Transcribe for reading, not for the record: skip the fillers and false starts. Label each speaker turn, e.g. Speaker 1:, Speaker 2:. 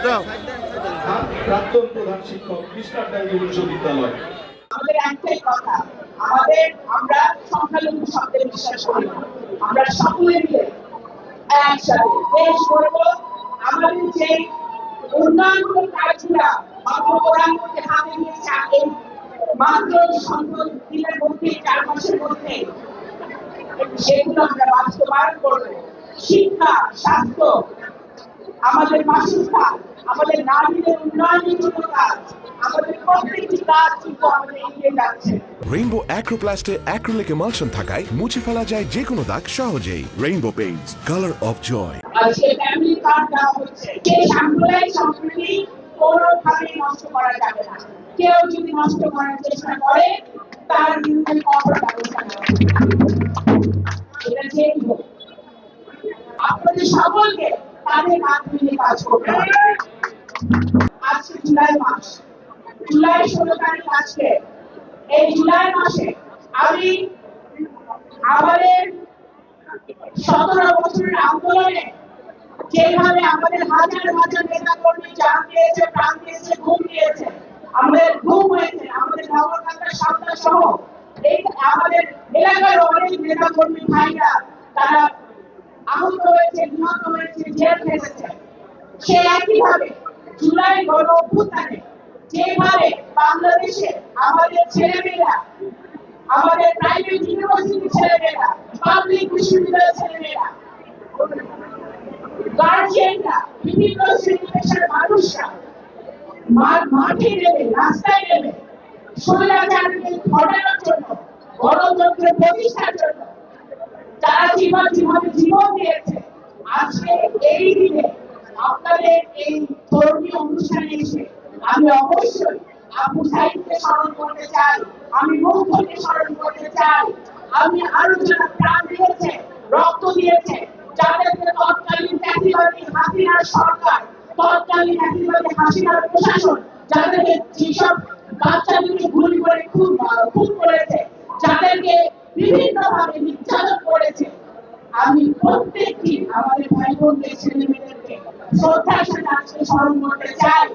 Speaker 1: প্রাক্তন প্রধান শিক্ষক মিস্টার ডাঙ্গি উচ্চ বিদ্যালয়।
Speaker 2: আমাদের একটাই কথা, আমাদের আমরা সংখ্যালঘু শব্দে বিশ্বাস করি না। আমরা সকলে মিলে একসাথে দেশ গড়ব। আমাদের যে উন্নয়নমূলক কাজগুলা প্রধানমন্ত্রী হাতে নিয়েছে এই মাত্র সংখ্যক দিনের মধ্যে 4 মাসের মধ্যে সেগুলো আমরা বাস্তবায়ন করব। শিক্ষা, স্বাস্থ্য, আমাদের বাসস্থান, আমাদের নারীদের উন্নয়নের জন্য কাজ, আমাদের প্রত্যেকটি কাজ কিন্তু আমাদের এগিয়ে যাচ্ছে।
Speaker 3: রেইনবো অ্যাক্রোপ্লাস্টে অ্যাক্রিলিক এমালশন থাকায় মুছে ফেলা যায় যে কোনো দাগ সহজেই। Rainbow paints, colour of joy.
Speaker 2: আজকে ফ্যামিলি কার্ড দেওয়া হচ্ছে। সেই সাম্প্রদায়িক সম্প্রীতি কোনোভাবেই নষ্ট করা যাবে না। কেউ যদি নষ্ট করার চেষ্টা করে তার বিরুদ্ধে কঠোর ব্যবস্থা নেওয়া হবে। এটা যেই হোক, আপনাদের সকলকে তাদের হাত মিলিয়ে কাজ করতে হবে। আজকে জুলাই মাস, জুলাই 16 তারিখ আজকে। এই জুলাই মাসে আমি আমাদের 17 বছরের আন্দোলনে যেভাবে আমাদের হাজার হাজার নেতা কর্মী জান দিয়েছে, প্রাণ দিয়েছে, ঘুম দিয়েছে, আমাদের ঘুম হয়েছে, আমাদের নগরকান্দার সন্তান সহ এই আমাদের এলাকার অনেক নেতা কর্মী ভাইরা তারা আহত হয়েছে, নিহত হয়েছে, জেল খেটেছে। সে একইভাবে জুলাই গণ অভ্যুত্থানে যেভাবে বাংলাদেশে আমাদের ছেলেমেয়েরা, আমাদের প্রাইভেট ইউনিভার্সিটির ছেলেমেয়েরা, পাবলিক বিশ্ববিদ্যালয়ের ছেলেমেয়েরা, গার্জিয়ানরা, বিভিন্ন শ্রেণী পেশার মানুষরা মাঠে নেমে, রাস্তায় নেমে স্বৈরাচারকে ঘটানোর জন্য, গণতন্ত্র প্রতিষ্ঠার জন্য তারা যেভাবে জীবন দিয়েছে, আজকে এই দিনে আপনাদের এই ধর্মীয় অনুষ্ঠানে এসে আমি অবশ্যই আবু সাইদকে স্মরণ করতে চাই, আমি মুগ্ধকে স্মরণ করতে চাই, আমি আরো যারা প্রাণ দিয়েছে, রক্ত দিয়েছে, যাদেরকে তৎকালীন ফ্যাসিবাদী হাসিনার সরকার, তৎকালীন ফ্যাসিবাদী হাসিনার প্রশাসন যাদেরকে যেসব বাচ্চাদেরকে গুলি করে খুন করেছে, যাদেরকে বিভিন্নভাবে নির্যাতন করেছে, আমি প্রত্যেকটি আমাদের ভাই বোনদের ছেলে মেয়েদেরকে শ্রদ্ধার সাথে আজকে স্মরণ করতে চাই।